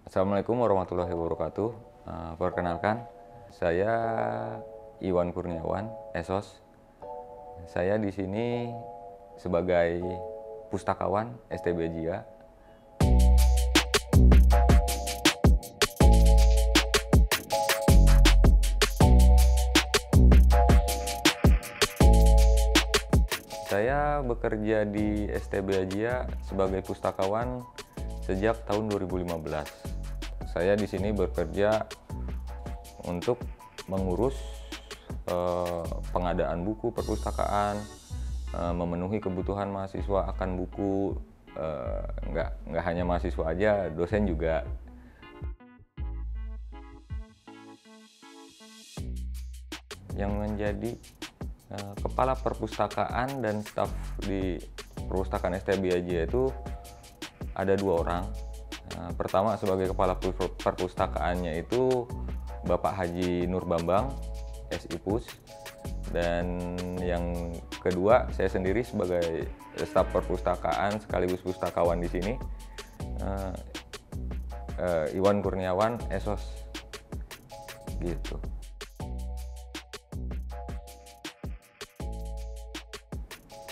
Assalamualaikum warahmatullahi wabarakatuh. Perkenalkan, saya Iwan Kurniawan, Esos. Saya di sini sebagai pustakawan STB Jia. Saya bekerja di STB Jia sebagai pustakawan sejak tahun 2015. Saya di sini bekerja untuk mengurus pengadaan buku perpustakaan, memenuhi kebutuhan mahasiswa akan buku, nggak hanya mahasiswa aja, dosen juga. Yang menjadi kepala perpustakaan dan staf di perpustakaan STB Jia itu ada 2 orang. Pertama sebagai kepala perpustakaannya itu Bapak Haji Nur Bambang, SIPUS, dan yang kedua saya sendiri sebagai staf perpustakaan sekaligus pustakawan di sini, Iwan Kurniawan, Esos, gitu.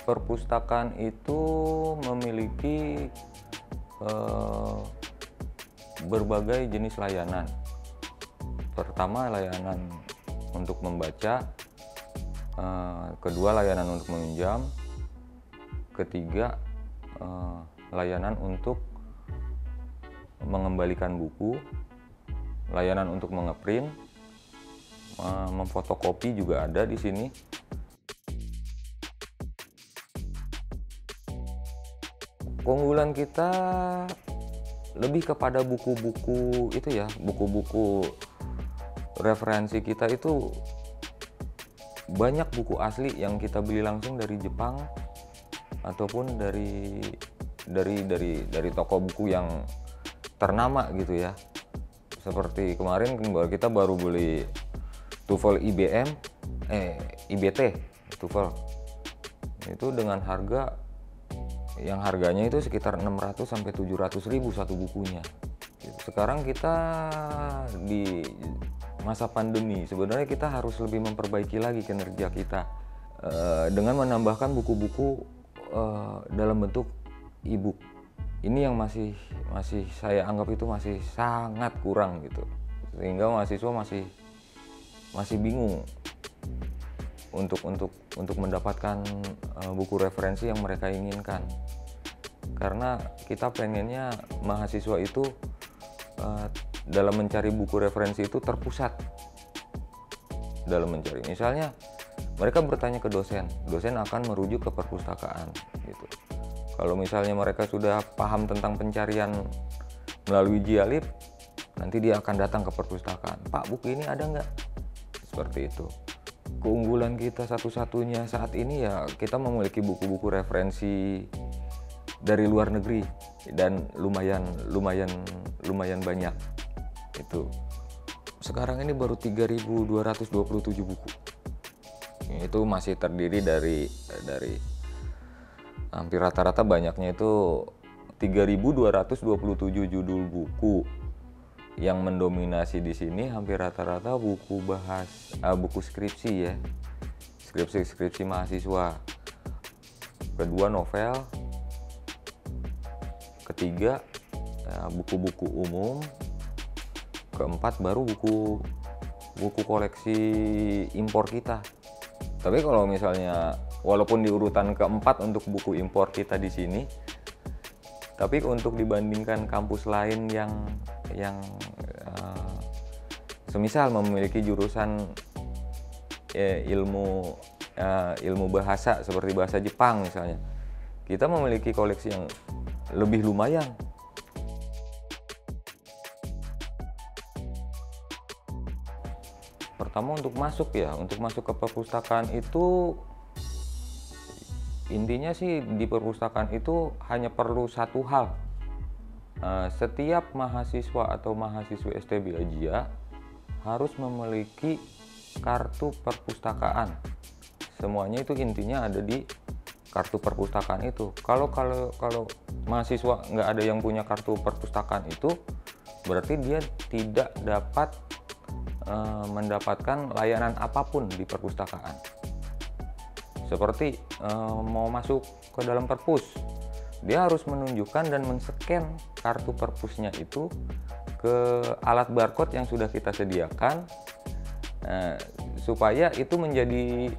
Perpustakaan itu memiliki berbagai jenis layanan. Pertama, layanan untuk membaca, kedua layanan untuk meminjam, ketiga layanan untuk mengembalikan buku, layanan untuk mengeprint, memfotokopi juga ada di sini. Keunggulan kita lebih kepada buku-buku itu ya, buku-buku referensi kita itu banyak buku asli yang kita beli langsung dari Jepang ataupun dari toko buku yang ternama gitu ya. Seperti kemarin kita baru beli TOEFL IBT TOEFL itu dengan harga yang harganya itu sekitar 600 sampai 700 ribu satu bukunya. Sekarang kita di masa pandemi, sebenarnya kita harus lebih memperbaiki lagi kinerja kita dengan menambahkan buku-buku dalam bentuk e-book. Ini yang masih saya anggap itu masih sangat kurang gitu, sehingga mahasiswa masih bingung untuk mendapatkan buku referensi yang mereka inginkan. Karena kita pengennya mahasiswa itu dalam mencari buku referensi itu terpusat dalam mencari. Misalnya mereka bertanya ke dosen akan merujuk ke perpustakaan gitu. Kalau misalnya mereka sudah paham tentang pencarian melalui Jialib, nanti dia akan datang ke perpustakaan. Pak, buku ini ada nggak? Seperti itu. Keunggulan kita satu-satunya saat ini ya kita memiliki buku-buku referensi dari luar negeri dan lumayan banyak. Itu sekarang ini baru 3.227 buku. Itu masih terdiri dari hampir rata-rata banyaknya itu 3.227 judul buku. Yang mendominasi di sini hampir rata-rata buku buku skripsi ya, skripsi mahasiswa. Kedua novel, ketiga buku-buku umum, keempat baru buku koleksi impor kita. Tapi kalau misalnya walaupun di urutan keempat untuk buku impor kita di sini, tapi untuk dibandingkan kampus lain yang semisal memiliki jurusan ilmu bahasa seperti bahasa Jepang misalnya, kita memiliki koleksi yang lebih lumayan. Pertama untuk masuk ke perpustakaan itu intinya sih di perpustakaan itu hanya perlu satu hal. Setiap mahasiswa atau mahasiswi STB Jia harus memiliki kartu perpustakaan. Semuanya itu intinya ada di kartu perpustakaan itu. Kalau mahasiswa nggak ada yang punya kartu perpustakaan itu, berarti dia tidak dapat mendapatkan layanan apapun di perpustakaan. Seperti mau masuk ke dalam perpus, dia harus menunjukkan dan men-scan kartu perpusnya itu ke alat barcode yang sudah kita sediakan, supaya itu menjadi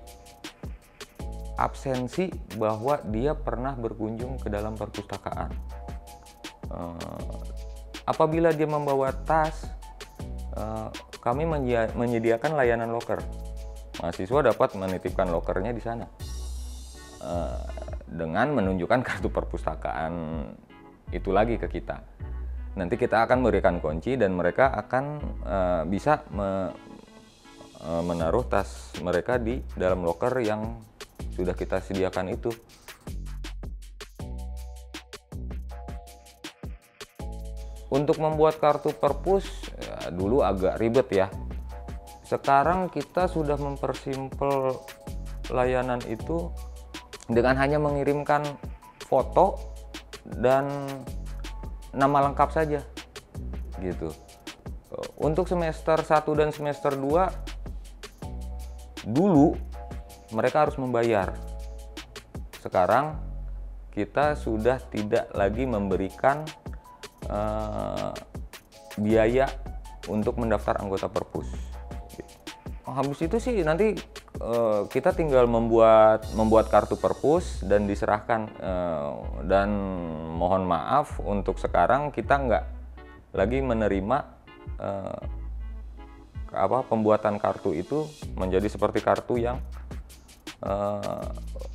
absensi bahwa dia pernah berkunjung ke dalam perpustakaan. Apabila dia membawa tas, kami menyediakan layanan loker. Mahasiswa dapat menitipkan lokernya di sana dengan menunjukkan kartu perpustakaan itu lagi ke kita. Nanti kita akan memberikan kunci dan mereka akan bisa menaruh tas mereka di dalam loker yang sudah kita sediakan itu. Untuk membuat kartu perpus ya, dulu agak ribet ya. Sekarang kita sudah mempersimpel layanan itu dengan hanya mengirimkan foto dan nama lengkap saja gitu. Untuk semester 1 dan semester 2 dulu mereka harus membayar. Sekarang kita sudah tidak lagi memberikan biaya untuk mendaftar anggota perpus. Habis itu sih nanti kita tinggal membuat kartu perpus dan diserahkan, dan mohon maaf untuk sekarang kita nggak lagi menerima pembuatan kartu itu menjadi seperti kartu yang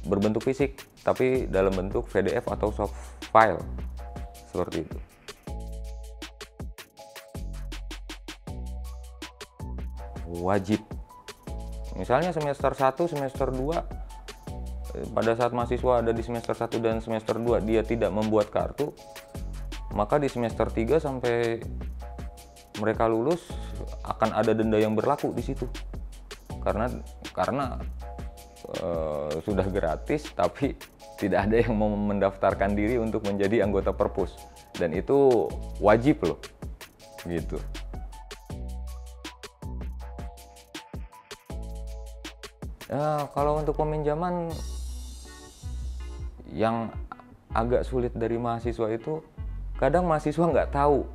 berbentuk fisik, tapi dalam bentuk PDF atau soft file seperti itu. Wajib. Misalnya semester 1, semester 2, pada saat mahasiswa ada di semester 1 dan semester 2 dia tidak membuat kartu, maka di semester 3 sampai mereka lulus akan ada denda yang berlaku di situ. Karena sudah gratis tapi tidak ada yang mau mendaftarkan diri untuk menjadi anggota perpus, dan itu wajib loh gitu. Ya, kalau untuk peminjaman yang agak sulit dari mahasiswa itu, kadang mahasiswa nggak tahu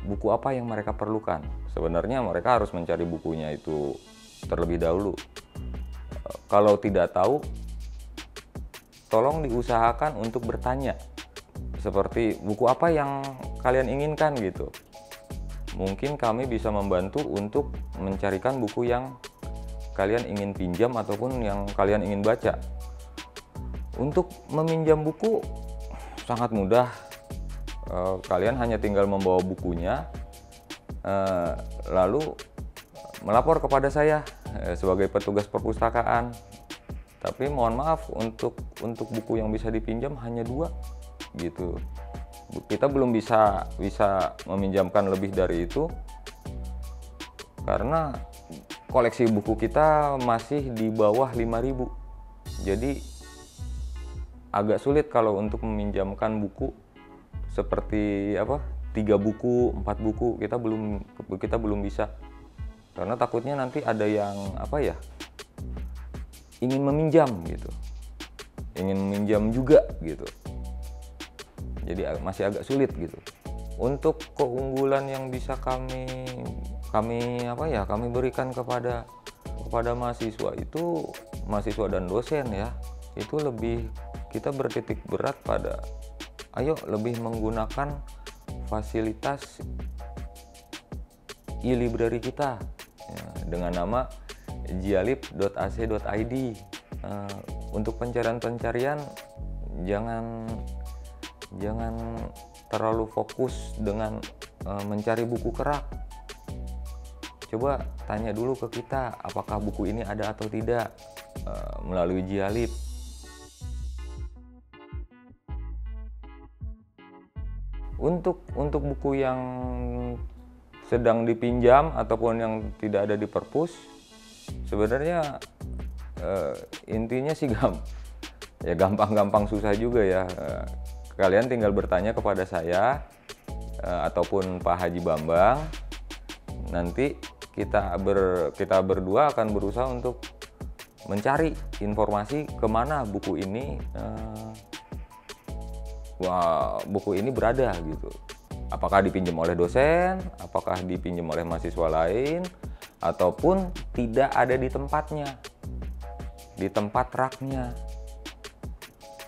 buku apa yang mereka perlukan. Sebenarnya mereka harus mencari bukunya itu terlebih dahulu. Kalau tidak tahu, tolong diusahakan untuk bertanya. Seperti buku apa yang kalian inginkan gitu. Mungkin kami bisa membantu untuk mencarikan buku yang kalian ingin pinjam ataupun yang kalian ingin baca. Untuk meminjam buku sangat mudah. Kalian hanya tinggal membawa bukunya, lalu melapor kepada saya sebagai petugas perpustakaan. Tapi mohon maaf, untuk buku yang bisa dipinjam hanya 2 gitu. Kita belum bisa meminjamkan lebih dari itu karena koleksi buku kita masih di bawah 5.000. Jadi agak sulit kalau untuk meminjamkan buku seperti 3 buku, 4 buku kita belum bisa. Karena takutnya nanti ada yang ingin meminjam gitu. Ingin meminjam juga gitu. Jadi masih agak sulit gitu. Untuk keunggulan yang bisa kami berikan kepada mahasiswa itu, mahasiswa dan dosen ya, itu lebih kita bertitik berat pada ayo lebih menggunakan fasilitas e-library kita ya, dengan nama jialib.ac.id. Untuk pencarian jangan terlalu fokus dengan mencari buku kerak. Coba tanya dulu ke kita apakah buku ini ada atau tidak melalui Jialib. Untuk buku yang sedang dipinjam ataupun yang tidak ada di perpus, sebenarnya intinya sih gampang-gampang susah juga ya. Kalian tinggal bertanya kepada saya ataupun Pak Haji Bambang, nanti kita berdua akan berusaha untuk mencari informasi kemana buku ini berada gitu. Apakah dipinjam oleh dosen, apakah dipinjam oleh mahasiswa lain, ataupun tidak ada di tempatnya, di tempat raknya.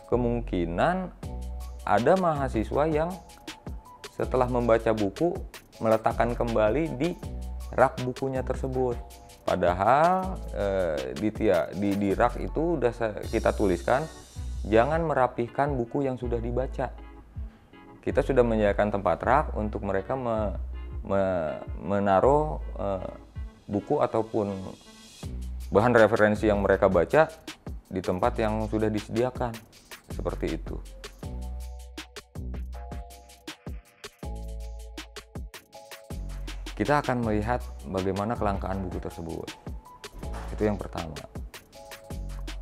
Kemungkinan ada mahasiswa yang setelah membaca buku meletakkan kembali di rak bukunya tersebut. Padahal di rak itu udah kita tuliskan, jangan merapihkan buku yang sudah dibaca. Kita sudah menyediakan tempat rak untuk mereka menaruh buku ataupun bahan referensi yang mereka baca di tempat yang sudah disediakan. Seperti itu. Kita akan melihat bagaimana kelangkaan buku tersebut. Itu yang pertama.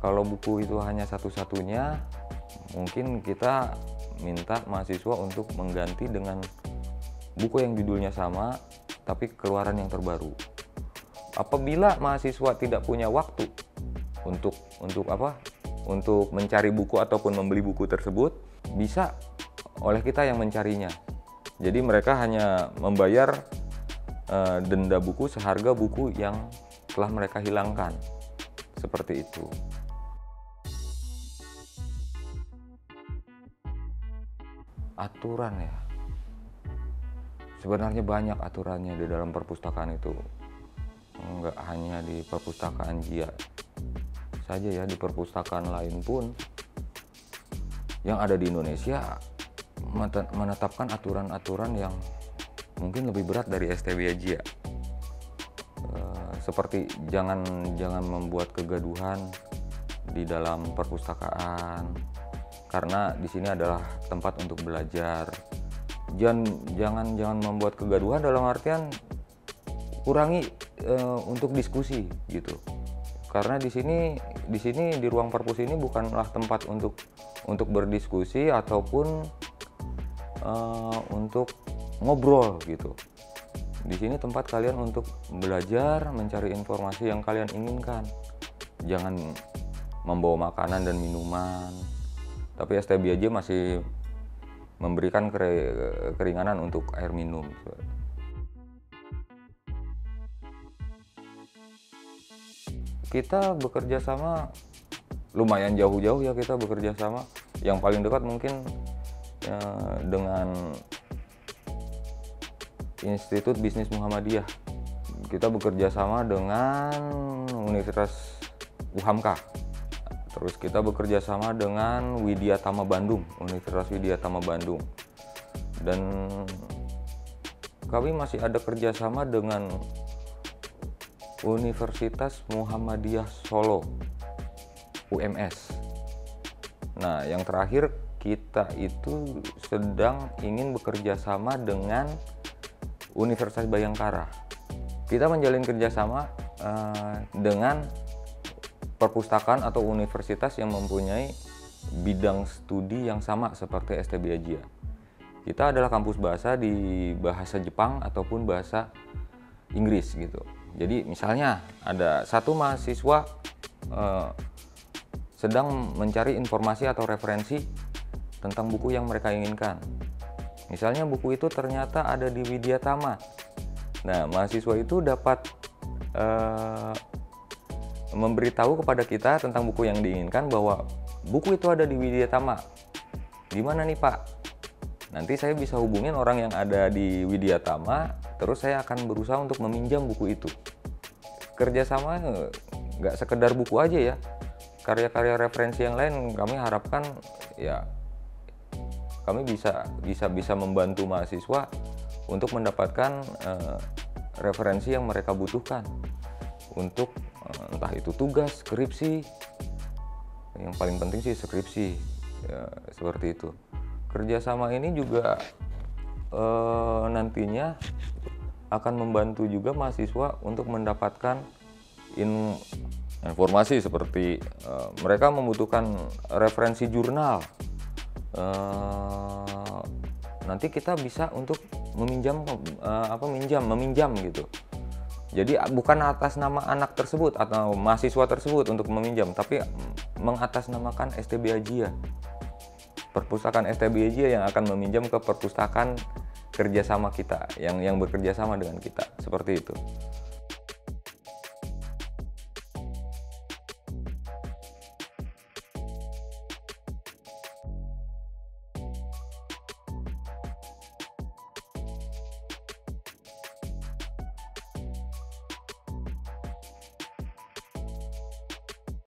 Kalau buku itu hanya satu-satunya, mungkin kita minta mahasiswa untuk mengganti dengan buku yang judulnya sama, tapi keluaran yang terbaru. Apabila mahasiswa tidak punya waktu untuk mencari buku ataupun membeli buku tersebut, bisa oleh kita yang mencarinya. Jadi mereka hanya membayar denda buku seharga buku yang telah mereka hilangkan. Seperti itu. Aturan ya. Sebenarnya banyak aturannya di dalam perpustakaan itu. Enggak hanya di perpustakaan JIA saja ya, di perpustakaan lain pun yang ada di Indonesia menetapkan aturan-aturan yang mungkin lebih berat dari STB JIA. Seperti jangan membuat kegaduhan di dalam perpustakaan, karena di sini adalah tempat untuk belajar. Jangan membuat kegaduhan dalam artian kurangi untuk diskusi gitu. Karena di sini di ruang perpus ini bukanlah tempat untuk berdiskusi ataupun untuk ngobrol gitu. Di sini tempat kalian untuk belajar, mencari informasi yang kalian inginkan. Jangan membawa makanan dan minuman. Tapi STB aja masih memberikan keringanan untuk air minum. Kita bekerja sama lumayan jauh-jauh ya, kita bekerja sama. Yang paling dekat mungkin dengan Institut Bisnis Muhammadiyah. Kita bekerja sama dengan Universitas UHAMKA. Terus kita bekerja sama dengan Widya Tama Bandung, Universitas Widya Tama Bandung. Dan kami masih ada kerjasama dengan Universitas Muhammadiyah Solo, UMS. Nah, yang terakhir kita itu sedang ingin bekerja sama dengan Universitas Bayangkara. Kita menjalin kerjasama dengan perpustakaan atau universitas yang mempunyai bidang studi yang sama seperti STB JIA. Kita adalah kampus bahasa di bahasa Jepang ataupun bahasa Inggris gitu. Jadi misalnya ada satu mahasiswa sedang mencari informasi atau referensi tentang buku yang mereka inginkan. Misalnya buku itu ternyata ada di Widya Tama. Nah, mahasiswa itu dapat memberitahu kepada kita tentang buku yang diinginkan bahwa buku itu ada di Widya Tama. Di mana nih Pak? Nanti saya bisa hubungin orang yang ada di Widya Tama, terus saya akan berusaha untuk meminjam buku itu. Kerjasama nggak sekedar buku aja ya. Karya-karya referensi yang lain kami harapkan ya kami bisa membantu mahasiswa untuk mendapatkan referensi yang mereka butuhkan untuk entah itu tugas, skripsi, yang paling penting sih skripsi ya, seperti itu. Kerjasama ini juga nantinya akan membantu juga mahasiswa untuk mendapatkan informasi seperti mereka membutuhkan referensi jurnal. Nanti kita bisa untuk meminjam gitu. Jadi bukan atas nama anak tersebut atau mahasiswa tersebut untuk meminjam, tapi mengatasnamakan STB Ajia. Perpustakaan STB Ajia yang akan meminjam ke perpustakaan kerjasama kita, yang bekerja sama dengan kita, seperti itu.